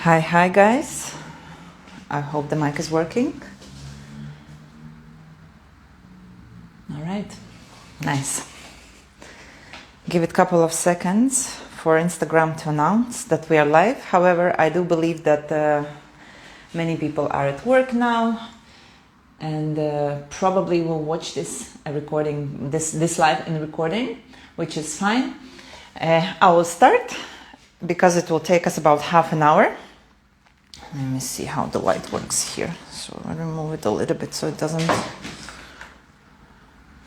Hi guys. I hope the mic is working. All right, nice. Give it a couple of seconds for Instagram to announce that we are live. However, I do believe that many people are at work now and probably will watch this recording, this live in recording, which is fine. I will start because it will take us about half an hour. Let me see how the light works here. So I'll remove it a little bit so it doesn't...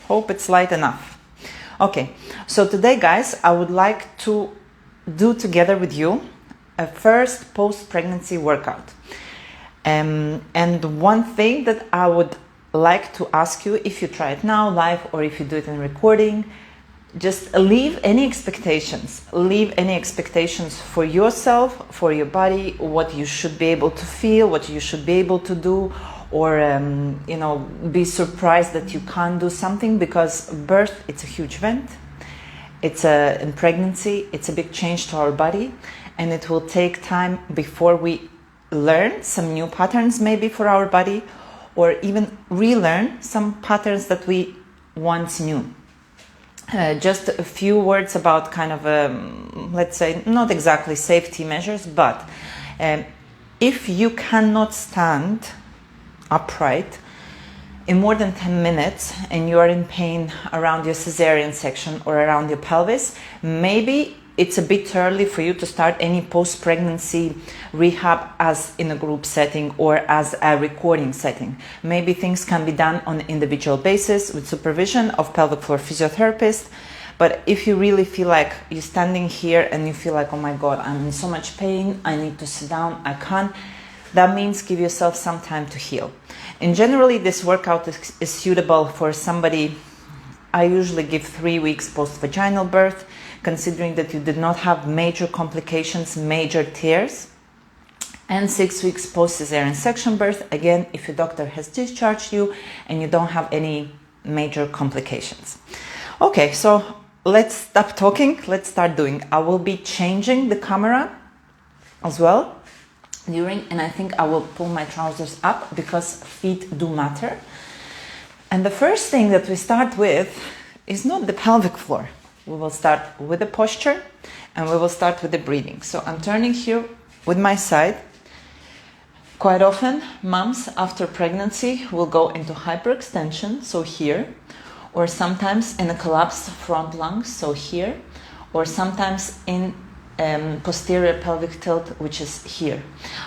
Hope it's light enough. Okay, so today, guys, I would like to do together with you a first post-pregnancy workout. And one thing that I would like to ask you, if you try it now live or if you do it in recording, just leave any expectations. Leave any expectations for yourself, for your body, what you should be able to feel, what you should be able to do, or be surprised that you can't do something, because birth, it's a huge event. In pregnancy, it's a big change to our body, and it will take time before we learn some new patterns maybe for our body, or even relearn some patterns that we once knew. Just a few words about kind of, let's say, not exactly safety measures, but if you cannot stand upright in more than 10 minutes and you are in pain around your cesarean section or around your pelvis, maybe it's a bit early for you to start any post-pregnancy rehab as in a group setting or as a recording setting. Maybe things can be done on an individual basis with supervision of pelvic floor physiotherapist. But if you really feel like you're standing here and you feel like, oh my God, I'm in so much pain, I need to sit down, I can't, that means give yourself some time to heal. And generally, this workout is suitable for somebody. I usually give 3 weeks post-vaginal birth, considering that you did not have major complications, major tears, and 6 weeks post-cesarean section birth, again, if your doctor has discharged you and you don't have any major complications. Okay, so let's stop talking, let's start doing. I will be changing the camera as well and I think I will pull my trousers up because feet do matter. And the first thing that we start with is not the pelvic floor. We will start with the posture and we will start with the breathing. So I'm turning here with my side. Quite often, moms after pregnancy will go into hyperextension, so here, or sometimes in a collapsed front lung, so here, or sometimes in posterior pelvic tilt, which is here.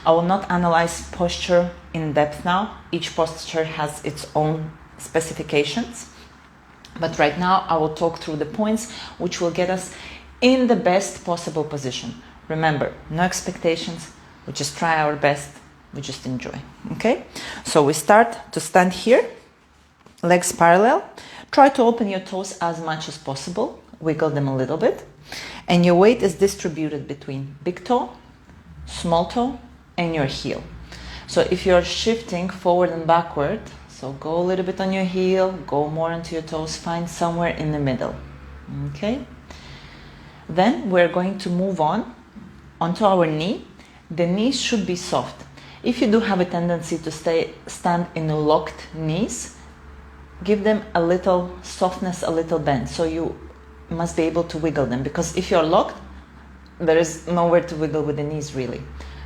I will not analyze posture in depth now. Each posture has its own specifications. But right now, I will talk through the points which will get us in the best possible position. Remember, no expectations. We just try our best. We just enjoy. Okay? So we start to stand here, legs parallel. Try to open your toes as much as possible. Wiggle them a little bit. And your weight is distributed between big toe, small toe, and your heel. So if you're shifting forward and backward, so go a little bit on your heel, go more onto your toes, find somewhere in the middle. Okay? Then we're going to move on onto our knee. The knees should be soft. If you do have a tendency to stand in locked knees, give them a little softness, a little bend. So you must be able to wiggle them, because if you're locked, there is nowhere to wiggle with the knees really.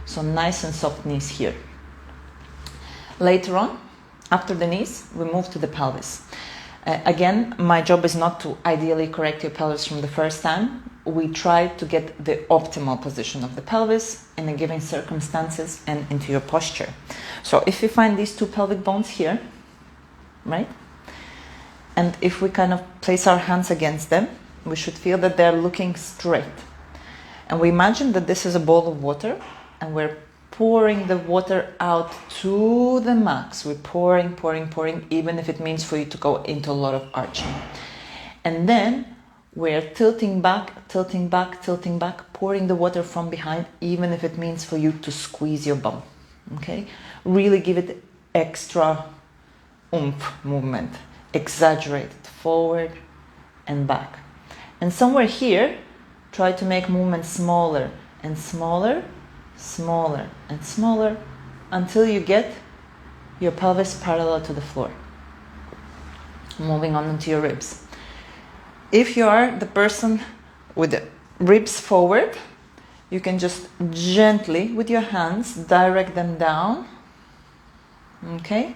So nice and soft knees here. Later on, after the knees, we move to the pelvis. Again, my job is not to ideally correct your pelvis from the first time. We try to get the optimal position of the pelvis in the given circumstances and into your posture. So if you find these two pelvic bones here, right? And if we kind of place our hands against them, we should feel that they're looking straight. And we imagine that this is a bowl of water and we're pouring the water out to the max. We're pouring, even if it means for you to go into a lot of arching. And then we're tilting back, pouring the water from behind, even if it means for you to squeeze your bum. Okay? Really give it extra oomph movement. Exaggerate it forward and back. And somewhere here, try to make movement smaller and smaller, smaller and smaller until you get your pelvis parallel to the floor. Moving on into your ribs. If you are the person with the ribs forward, you can just gently, with your hands, direct them down. Okay?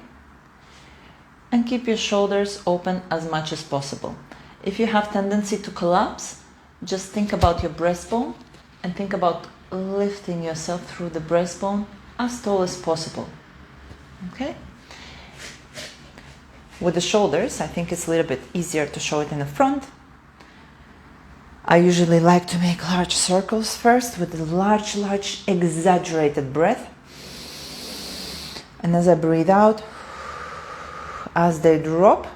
And keep your shoulders open as much as possible. If you have tendency to collapse, just think about your breastbone and think about lifting yourself through the breastbone as tall as possible. Okay? With the shoulders, I think it's a little bit easier to show it in the front. I usually like to make large circles first with a large, exaggerated breath. And as I breathe out, as they drop,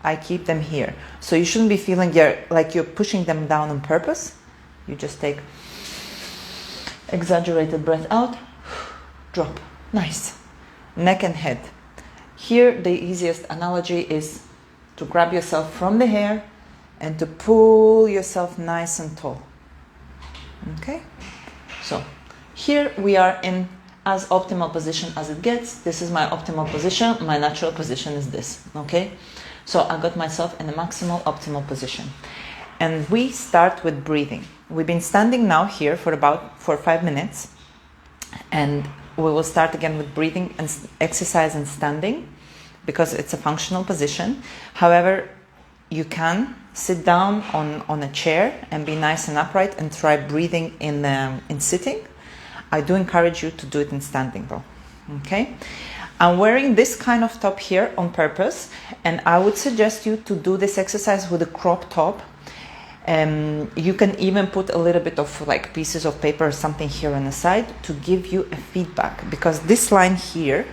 I keep them here. So you shouldn't be feeling like you're pushing them down on purpose. You just take exaggerated breath out, drop. Nice. Neck and head. Here, the easiest analogy is to grab yourself from the hair and to pull yourself nice and tall. Okay? So, here we are in as optimal position as it gets. This is my optimal position. My natural position is this. Okay? So, I got myself in a maximal optimal position. And we start with breathing. We've been standing now here for 5 minutes. And we will start again with breathing and exercise and standing because it's a functional position. However, you can sit down on a chair and be nice and upright and try breathing in sitting. I do encourage you to do it in standing though. Okay? I'm wearing this kind of top here on purpose, and I would suggest you to do this exercise with a crop top. You can even put a little bit of like pieces of paper or something here on the side to give you a feedback, because this line here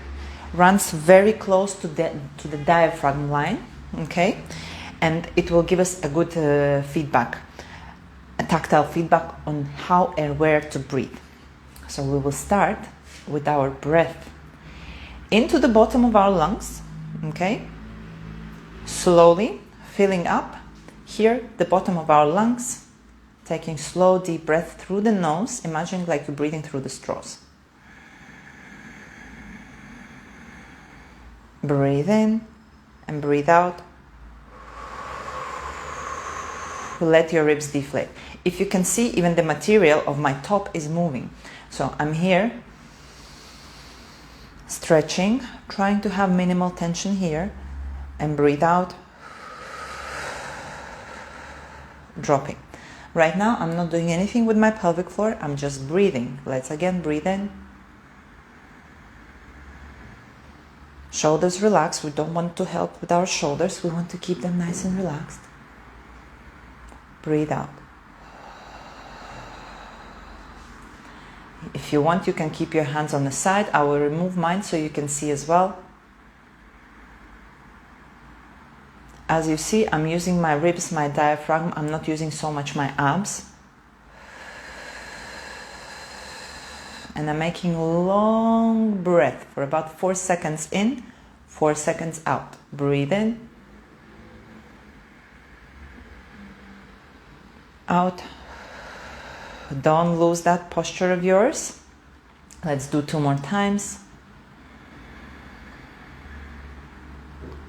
runs very close to the diaphragm line, okay? And it will give us a good feedback, a tactile feedback on how and where to breathe. So we will start with our breath into the bottom of our lungs, okay? Slowly filling up here, the bottom of our lungs, taking slow, deep breath through the nose, imagining like you're breathing through the straws. Breathe in and breathe out. Let your ribs deflate. If you can see, even the material of my top is moving. So I'm here, stretching, trying to have minimal tension here, and breathe out. Dropping. Right now, I'm not doing anything with my pelvic floor. I'm just breathing. Let's again breathe in. Shoulders relaxed. We don't want to help with our shoulders. We want to keep them nice and relaxed. Breathe out. If you want, you can keep your hands on the side. I will remove mine so you can see as well. As you see, I'm using my ribs, my diaphragm. I'm not using so much my abs. And I'm making long breath for about 4 seconds in, 4 seconds out. Breathe in. Out. Don't lose that posture of yours. Let's do 2 more times.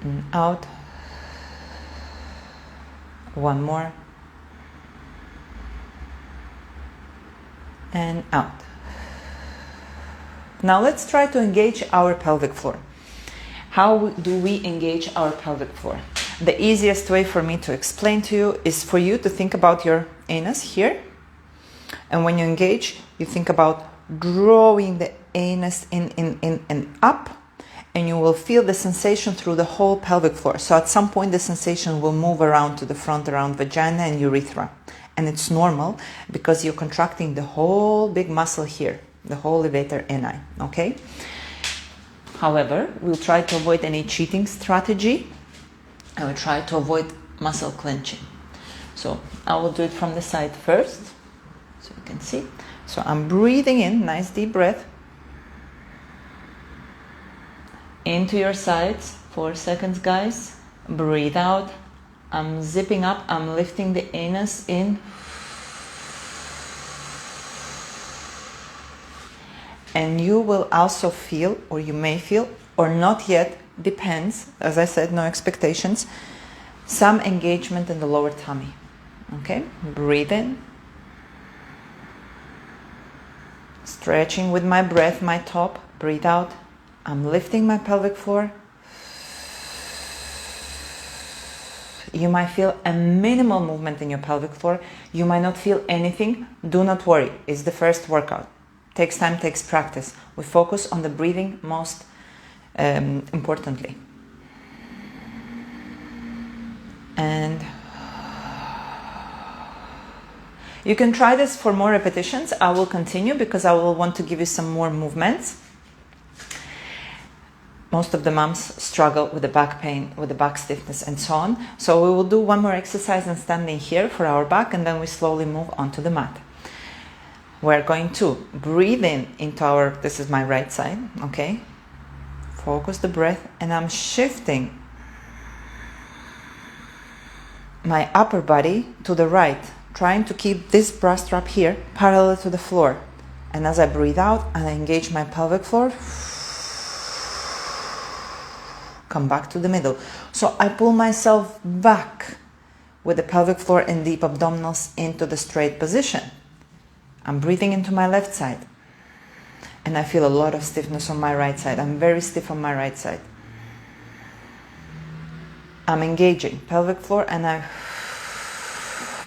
And out. 1 more. And out. Now let's try to engage our pelvic floor. How do we engage our pelvic floor? The easiest way for me to explain to you is for you to think about your anus here. And when you engage, you think about drawing the anus in and up. And you will feel the sensation through the whole pelvic floor. So at some point, the sensation will move around to the front, around vagina and urethra. And it's normal because you're contracting the whole big muscle here, the whole levator ani, okay? However, we'll try to avoid any cheating strategy. I will try to avoid muscle clenching. So I will do it from the side first, so you can see. So I'm breathing in, nice deep breath. Into your sides, 4 seconds, guys. Breathe out. I'm zipping up, I'm lifting the anus in. And you will also feel, or you may feel, or not yet, depends, as I said, no expectations, some engagement in the lower tummy. Okay, breathe in. Stretching with my breath, my top, breathe out. I'm lifting my pelvic floor. You might feel a minimal movement in your pelvic floor. You might not feel anything. Do not worry. It's the first workout. Takes time, takes practice. We focus on the breathing most importantly. And you can try this for more repetitions. I will continue because I will want to give you some more movements. Most of the moms struggle with the back pain, with the back stiffness and so on. So we will do one more exercise and standing here for our back, and then we slowly move onto the mat. We're going to breathe in into our, this is my right side, okay? Focus the breath, and I'm shifting my upper body to the right, trying to keep this bra strap here parallel to the floor. And as I breathe out and I engage my pelvic floor, come back to the middle. So I pull myself back with the pelvic floor and deep abdominals into the straight position. I'm breathing into my left side. And I feel a lot of stiffness on my right side. I'm very stiff on my right side. I'm engaging pelvic floor and I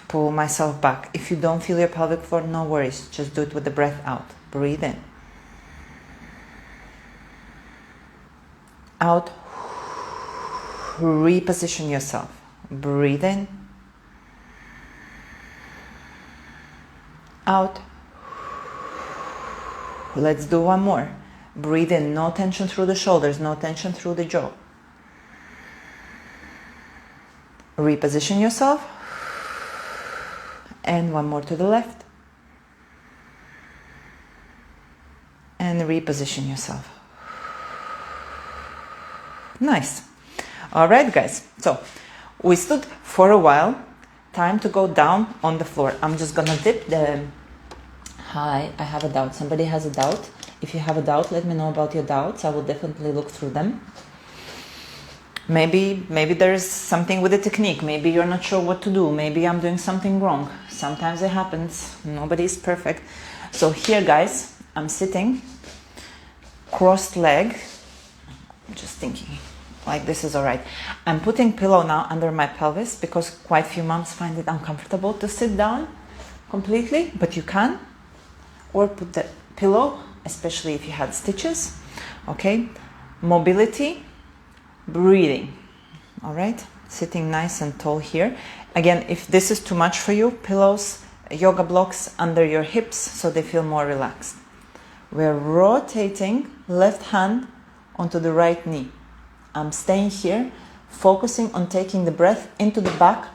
pull myself back. If you don't feel your pelvic floor, no worries. Just do it with the breath out. Breathe in. Out. Reposition yourself. Breathe in. Out. Let's do one more. Breathe in. No tension through the shoulders. No tension through the jaw. Reposition yourself. And one more to the left. And reposition yourself. Nice. All right, guys. So we stood for a while. Time to go down on the floor. I'm just gonna dip the... Hi, I have a doubt. Somebody has a doubt. If you have a doubt, let me know about your doubts. I will definitely look through them. Maybe there's something with the technique. Maybe you're not sure what to do. Maybe I'm doing something wrong. Sometimes it happens. Nobody is perfect. So here, guys, I'm sitting, crossed leg. I'm just thinking, like this is all right. I'm putting pillow now under my pelvis because quite few moms find it uncomfortable to sit down completely, but you can. Or put the pillow, especially if you had stitches. Okay, mobility. Breathing. All right, sitting nice and tall here. Again, if this is too much for you, pillows, yoga blocks under your hips so they feel more relaxed. We're rotating left hand onto the right knee. I'm staying here, focusing on taking the breath into the back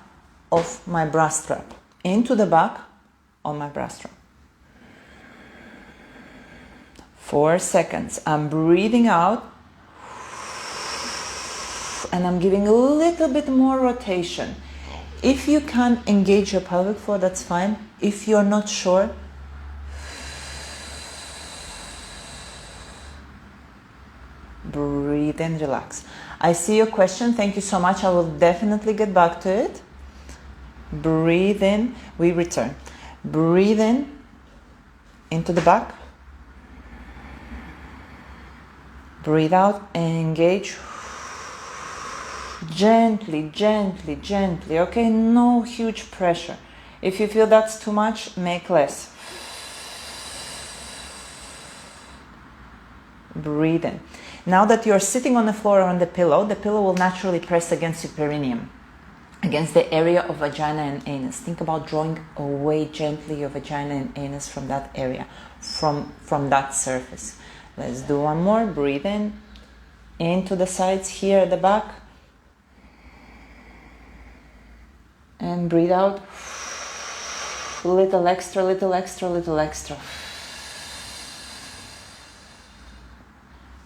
of my bra strap. Into the back of my bra strap. 4 seconds. I'm breathing out. And I'm giving a little bit more rotation. If you can engage your pelvic floor, that's fine. If you're not sure, breathe and relax. I see your question. Thank you so much. I will definitely get back to it. Breathe in. We return. Breathe in into the back. Breathe out and engage. Gently, gently, gently, okay? No huge pressure. If you feel that's too much, make less. Breathe in. Now that you're sitting on the floor or on the pillow will naturally press against your perineum, against the area of vagina and anus. Think about drawing away gently your vagina and anus from that area, from that surface. Let's do one more. Breathe in, into the sides here at the back. And breathe out. Little extra, little extra, little extra.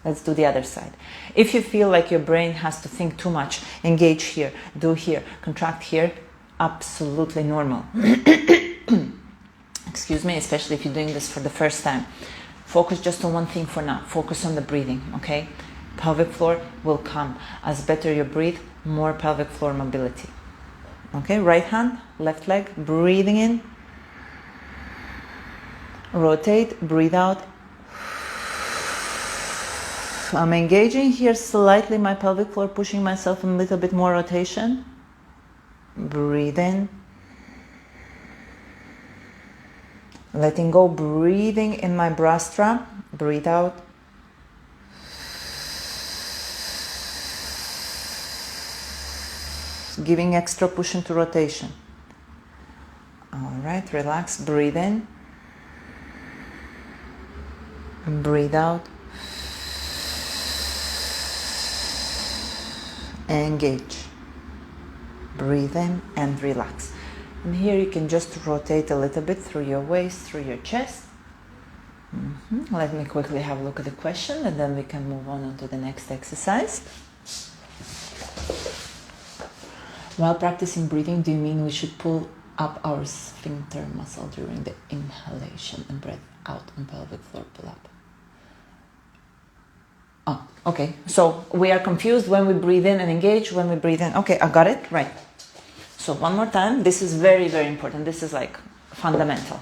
Let's do the other side. If you feel like your brain has to think too much, engage here, do here, contract here, absolutely normal. Excuse me, especially if you're doing this for the first time. Focus just on one thing for now. Focus on the breathing, okay? Pelvic floor will come. As better you breathe, more pelvic floor mobility. Okay, right hand, left leg, breathing in. Rotate, breathe out. I'm engaging here slightly my pelvic floor, pushing myself in a little bit more rotation. Breathe in. Letting go, breathing in my bra strap. Breathe out. Giving extra push into rotation. All right, relax, breathe in. And breathe out. Engage. Breathe in and relax. And here you can just rotate a little bit through your waist, through your chest. Let me quickly have a look at the question and then we can move on to the next exercise. While practicing breathing, do you mean we should pull up our sphincter muscle during the inhalation and breath out on pelvic floor pull up? Oh, okay. So we are confused when we breathe in and engage, when we breathe in. Okay, I got it. Right. So one more time. This is very, very important. This is like fundamental.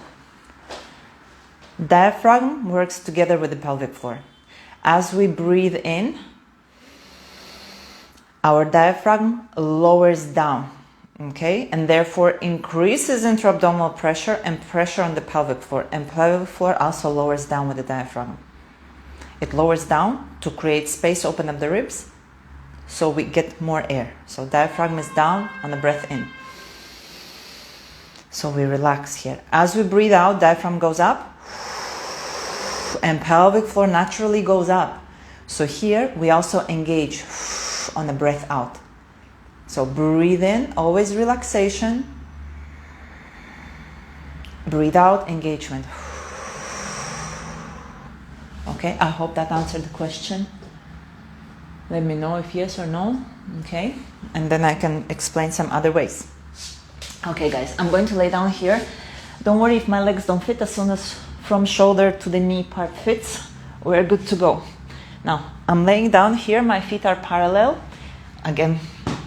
Diaphragm works together with the pelvic floor. As we breathe in, our diaphragm lowers down, okay? And therefore increases intra-abdominal pressure and pressure on the pelvic floor. And pelvic floor also lowers down with the diaphragm. It lowers down to create space, open up the ribs, so we get more air. So diaphragm is down on the breath in. So we relax here. As we breathe out, diaphragm goes up and pelvic floor naturally goes up. So here we also engage on the breath out. So breathe in, always relaxation. Breathe out, engagement. Okay, I hope that answered the question. Let me know if yes or no. Okay, and then I can explain some other ways. Okay guys, I'm going to lay down here. Don't worry if my legs don't fit. As soon as from shoulder to the knee part fits, we're good to go. Now, I'm laying down here, my feet are parallel. Again,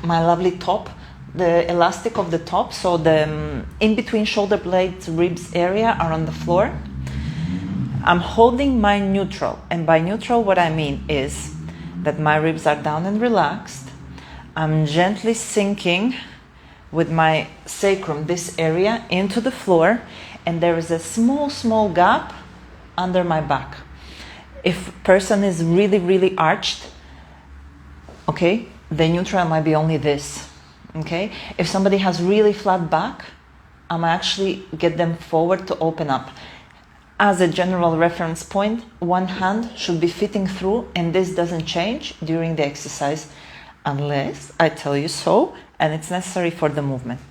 my lovely top, the elastic of the top, so the in between shoulder blades, ribs area are on the floor. I'm holding my neutral, and by neutral what I mean is that my ribs are down and relaxed. I'm gently sinking with my sacrum, this area, into the floor, and there is a small gap under my back. If person is really arched, okay, the neutral might be only this, okay? If somebody has really flat back, I'm actually get them forward to open up. As a general reference point, one hand should be fitting through, and this doesn't change during the exercise unless I tell you so, and it's necessary for the movement.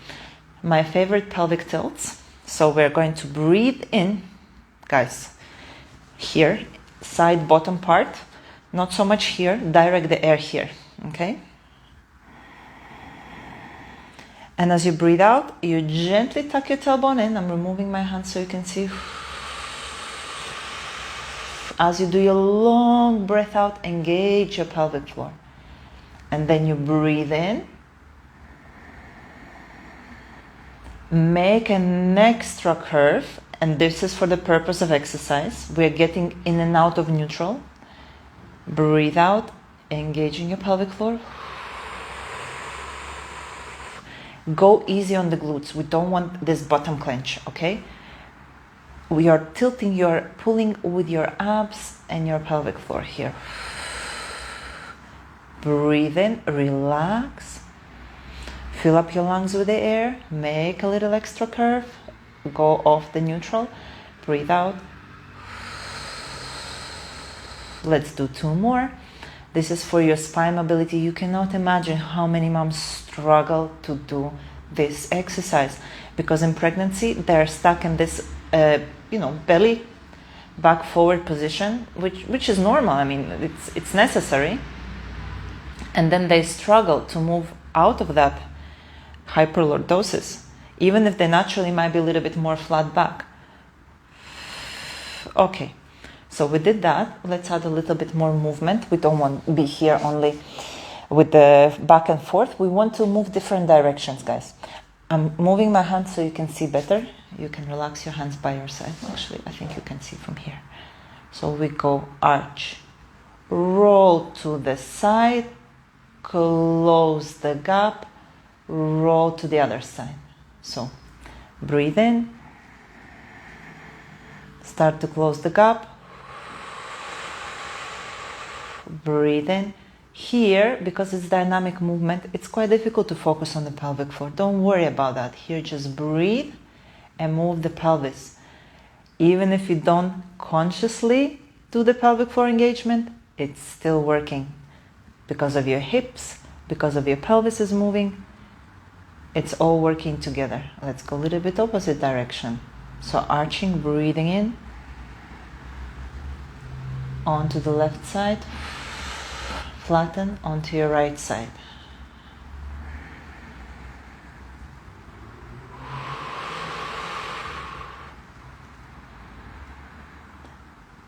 My favorite pelvic tilts. So we're going to breathe in, guys, here, side bottom part, not so much here, direct the air here, okay? And as you breathe out, you gently tuck your tailbone in. I'm removing my hand so you can see. As you do your long breath out, engage your pelvic floor. And then you breathe in. Make an extra curve, and this is for the purpose of exercise. We're getting in and out of neutral. Breathe out, engaging your pelvic floor. Go easy on the glutes. We don't want this bottom clench, okay? We are tilting, you're pulling with your abs and your pelvic floor here. Breathe in, relax. Fill up your lungs with the air. Make a little extra curve. Go off the neutral. Breathe out. Let's do 2 more. This is for your spine mobility. You cannot imagine how many moms struggle to do this exercise because in pregnancy they're stuck in this, belly back forward position, which is normal. I mean, it's necessary. And then they struggle to move out of that hyperlordosis, even if they naturally might be a little bit more flat back. Okay, So we did that. Let's add a little bit more movement. We don't want to be here only with the back and forth. We want to move different directions, guys. I'm moving my hands so you can see better. You can relax your hands by your side. Actually, I think you can see from here. So we go arch, roll to the side, close the gap, roll to the other side. So breathe in, start to close the gap, breathe in. Here, because it's dynamic movement, it's quite difficult to focus on the pelvic floor. Don't worry about that. Here, just breathe and move the pelvis. Even if you don't consciously do the pelvic floor engagement, it's still working. Because of your hips, because of your pelvis is moving, it's all working together. Let's go a little bit opposite direction. So arching, breathing in, onto the left side, flatten onto your right side.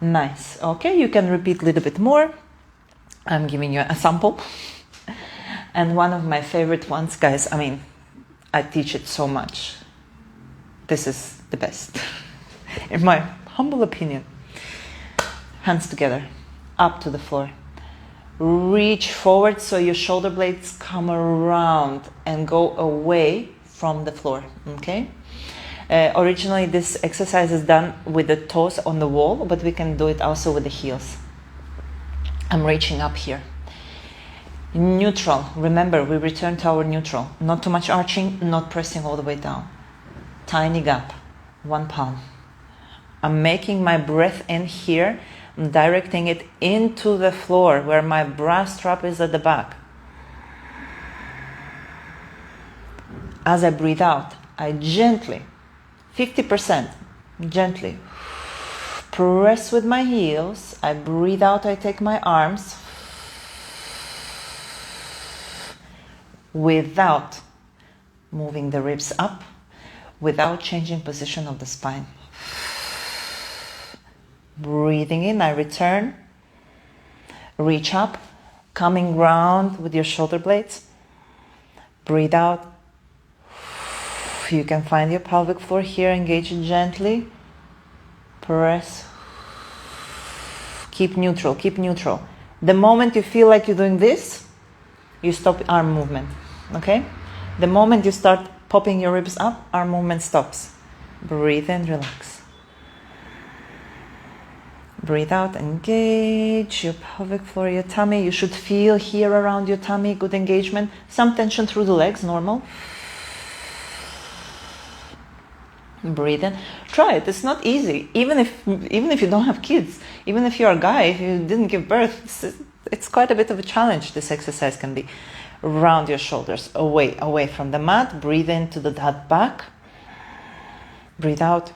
Nice. Okay, you can repeat a little bit more. I'm giving you a sample. And one of my favorite ones, guys, I mean, I teach it so much. This is the best, in my humble opinion. Hands together, up to the floor. Reach forward so your shoulder blades come around and go away from the floor, okay? Originally, this exercise is done with the toes on the wall, but we can do it also with the heels. I'm reaching up here. Neutral. Remember, we return to our neutral. Not too much arching, not pressing all the way down. Tiny gap, 1 palm. I'm making my breath in here. I'm directing it into the floor where my bra strap is at the back. As I breathe out, I gently, 50%, gently press with my heels. I breathe out, I take my arms without moving the ribs up, without changing position of the spine. Breathing in, I return, reach up, coming round with your shoulder blades. Breathe out. You can find your pelvic floor here, engage it gently. Press. Keep neutral, keep neutral. The moment you feel like you're doing this, you stop arm movement, okay? The moment you start popping your ribs up, arm movement stops. Breathe in, relax. Breathe out, engage your pelvic floor, your tummy. You should feel here around your tummy, good engagement. Some tension through the legs, normal. Breathe in. Try it. It's not easy. Even if you don't have kids, even if you're a guy, if you didn't give birth, it's quite a bit of a challenge. This exercise can be. Round your shoulders, away from the mat. Breathe into that back. Breathe out.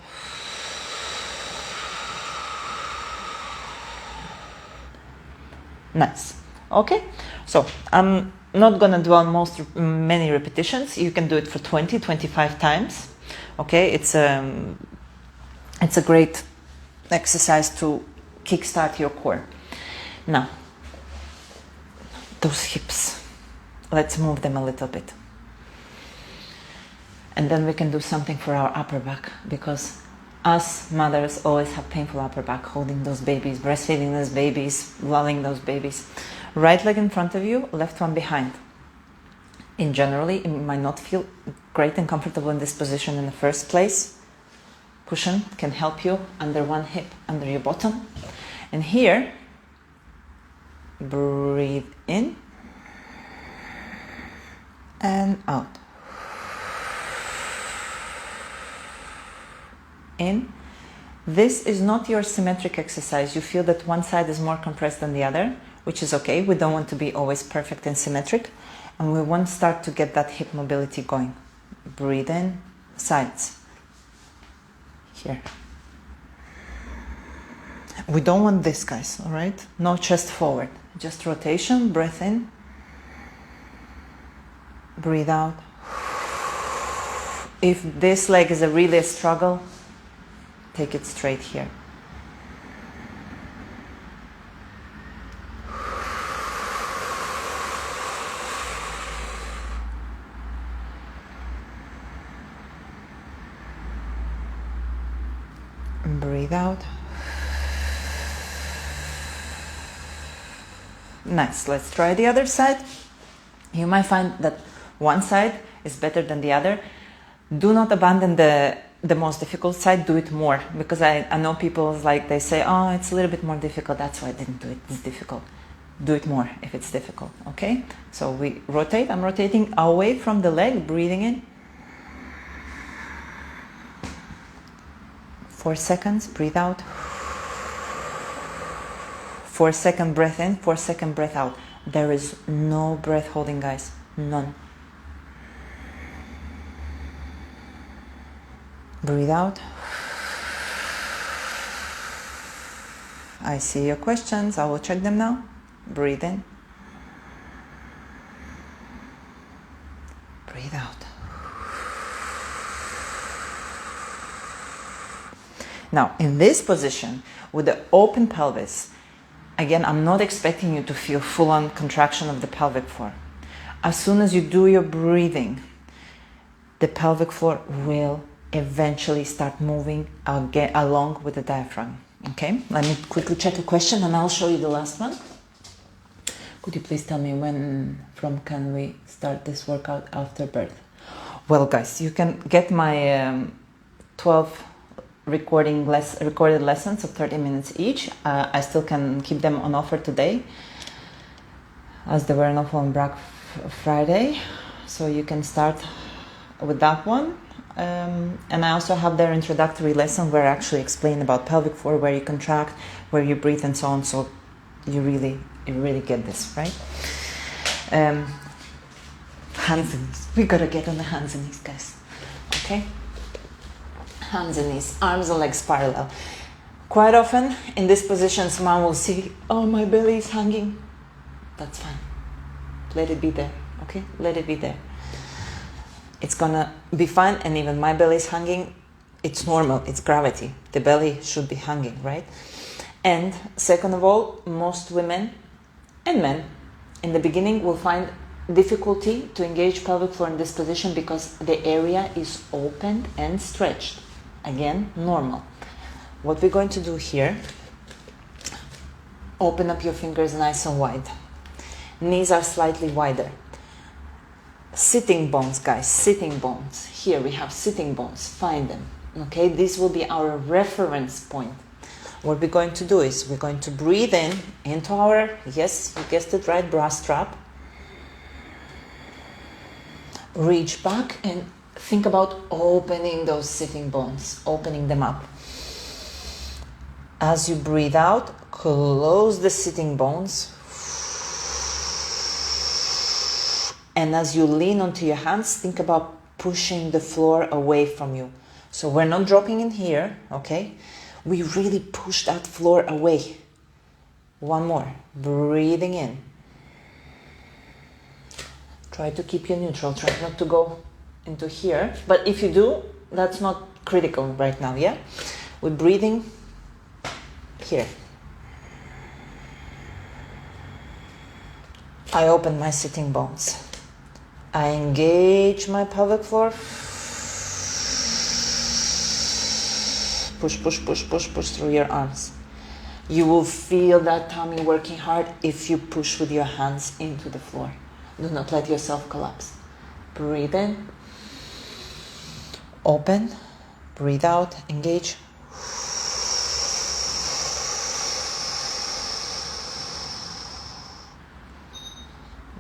Nice. Okay. So I'm not gonna do many repetitions. You can do it for 20, 25 times. Okay, it's a great exercise to kickstart your core. Now, those hips, let's move them a little bit. And then we can do something for our upper back, because us mothers always have painful upper back, holding those babies, breastfeeding those babies, lulling those babies. Right leg in front of you, left one behind. Generally, you might not feel great and comfortable in this position in the first place. Cushion can help you under one hip, under your bottom. And here, breathe in and out. In. This is not your symmetric exercise. You feel that one side is more compressed than the other, which is okay. We don't want to be always perfect and symmetric. And we want to start to get that hip mobility going. Breathe in, sides. Here. We don't want this, guys, all right? No chest forward. Just rotation, breath in. Breathe out. If this leg is really a struggle, take it straight here. Breathe out. Nice. Let's try the other side. You might find that one side is better than the other. Do not abandon the most difficult side. Do it more, because I know people like they say, oh, it's a little bit more difficult, that's why I didn't do it, it's difficult. Do it more if it's difficult. Okay, so we rotate. I'm rotating away from the leg, breathing in. 4 seconds, breathe out. 4 second breath in, 4 second breath out. There is no breath holding, guys, none. Breathe out. I see your questions, I will check them now. Breathe in. Breathe out. Now, in this position, with the open pelvis, again, I'm not expecting you to feel full-on contraction of the pelvic floor. As soon as you do your breathing, the pelvic floor will eventually start moving again along with the diaphragm. Okay, let me quickly check a question and I'll show you the last one. Could you please tell me when from can we start this workout after birth? Well, guys, you can get my 12 recorded lessons of 30 minutes each. I still can keep them on offer today, as they were on offer on Black Friday, so you can start with that one. And I also have their introductory lesson where I actually explain about pelvic floor, where you contract, where you breathe, and so on. So you really get this, right? Hands and knees. We gotta get on the hands and knees, guys. Okay. Hands and knees, arms and legs parallel. Quite often in this position, someone will see, oh, my belly is hanging. That's fine. Let it be there. Okay, let it be there. It's gonna be fine, and even my belly is hanging. It's normal, it's gravity. The belly should be hanging, right? And second of all, most women and men in the beginning will find difficulty to engage pelvic floor in this position because the area is opened and stretched. Again, normal. What we're going to do here, open up your fingers nice and wide. Knees are slightly wider. Sitting bones, guys, sitting bones. Here we have sitting bones, find them. Okay, this will be our reference point. What we're going to do is we're going to breathe in into our, yes, you guessed it right, bra strap. Reach back and think about opening those sitting bones, opening them up. As you breathe out, close the sitting bones. And as you lean onto your hands, think about pushing the floor away from you. So we're not dropping in here, okay? We really push that floor away. One more, breathing in. Try to keep you neutral, try not to go into here. But if you do, that's not critical right now, yeah? We're breathing here. I open my sitting bones. I engage my pelvic floor. Push, push, push, push, push through your arms. You will feel that tummy working hard if you push with your hands into the floor. Do not let yourself collapse. Breathe in. Open. Breathe out. Engage.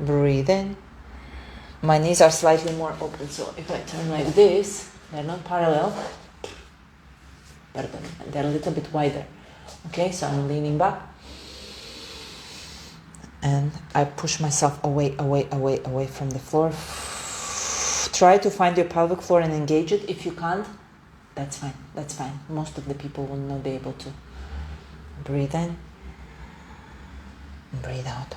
Breathe in. My knees are slightly more open, so if I turn like this, they're not parallel, but they're a little bit wider. Okay, so I'm leaning back and I push myself away, away, away, away from the floor. Try to find your pelvic floor and engage it. If you can't, that's fine, that's fine. Most of the people will not be able to. Breathe in, breathe out.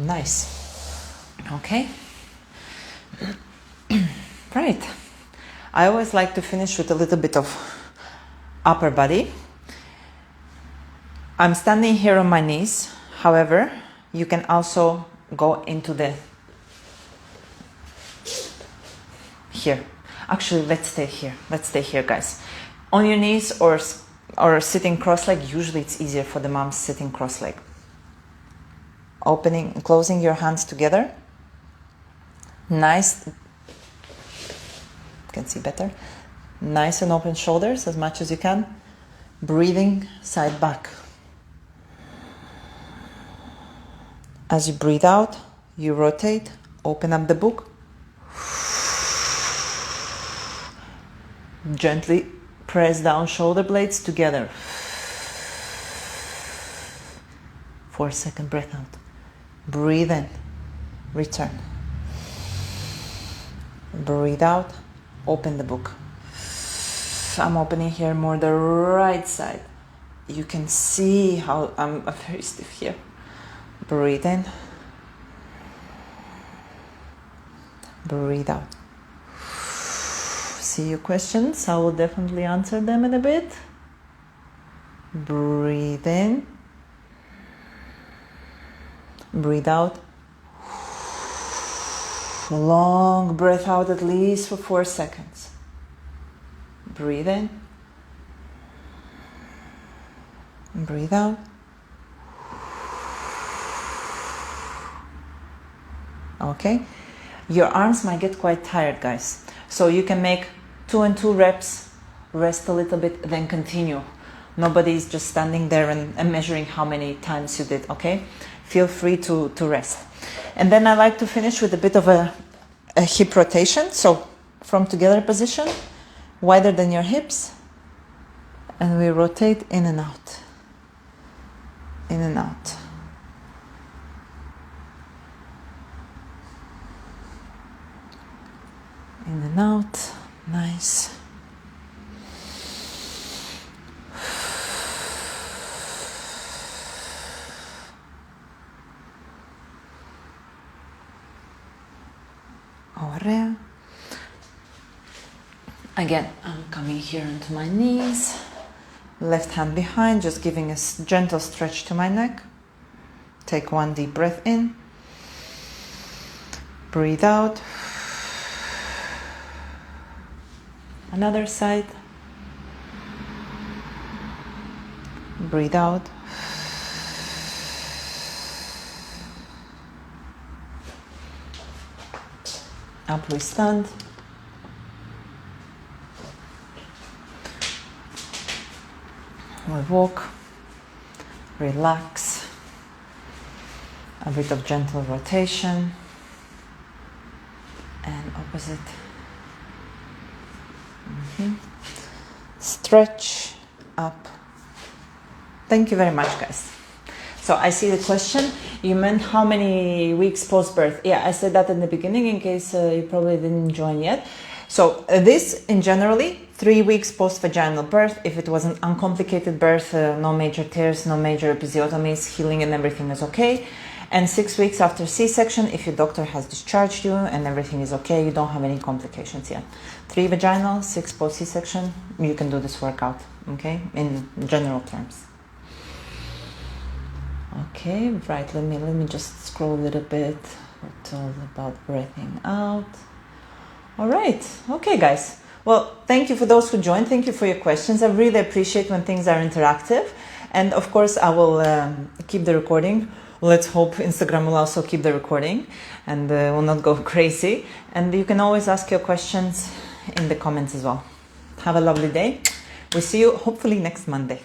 Nice. Okay. Right. I always like to finish with a little bit of upper body. I'm standing here on my knees. However, you can also go into the here. Actually, let's stay here. Let's stay here, guys. On your knees or sitting cross-legged. Usually it's easier for the moms sitting cross-legged. Opening and closing your hands together. Nice. You can see better. Nice and open shoulders as much as you can. Breathing side back. As you breathe out, you rotate, open up the book. Gently press down shoulder blades together. 4-second breath out. Breathe in, return. Breathe out, open the book. I'm opening here more the right side. You can see how I'm very stiff here. Breathe in. Breathe out. See your questions. I will definitely answer them in a bit. Breathe in. Breathe out. Long breath out at least for 4 seconds. Breathe in. Breathe out. Okay. Your arms might get quite tired, guys. So you can make 2 and 2 reps, rest a little bit, then continue. Nobody's just standing there and measuring how many times you did, okay? Feel free to rest. And then I like to finish with a bit of a hip rotation. So from together position, wider than your hips. And we rotate in and out. In and out. In and out. Nice. Ahora. Again, I'm coming here into my knees. Left hand behind, just giving a gentle stretch to my neck. Take 1 deep breath in. Breathe out. Another side. Breathe out. Up we stand. We walk. Relax. A bit of gentle rotation. And opposite. Stretch up. Thank you very much, guys. So I see the question. You meant how many weeks post-birth? Yeah, I said that in the beginning in case you probably didn't join yet. So this in generally 3 weeks post-vaginal birth. If it was an uncomplicated birth, no major tears, no major episiotomies, healing and everything is okay. And 6 weeks after C-section, if your doctor has discharged you and everything is okay, you don't have any complications yet. 3 vaginal, 6 post C-section, you can do this workout, okay, in general terms. Okay, right, let me just scroll a little bit. We're told about breathing out. All right, okay, guys. Well, thank you for those who joined. Thank you for your questions. I really appreciate when things are interactive. And of course, I will keep the recording. Let's hope Instagram will also keep the recording and will not go crazy. And you can always ask your questions in the comments as well. Have a lovely day. We'll see you hopefully next Monday.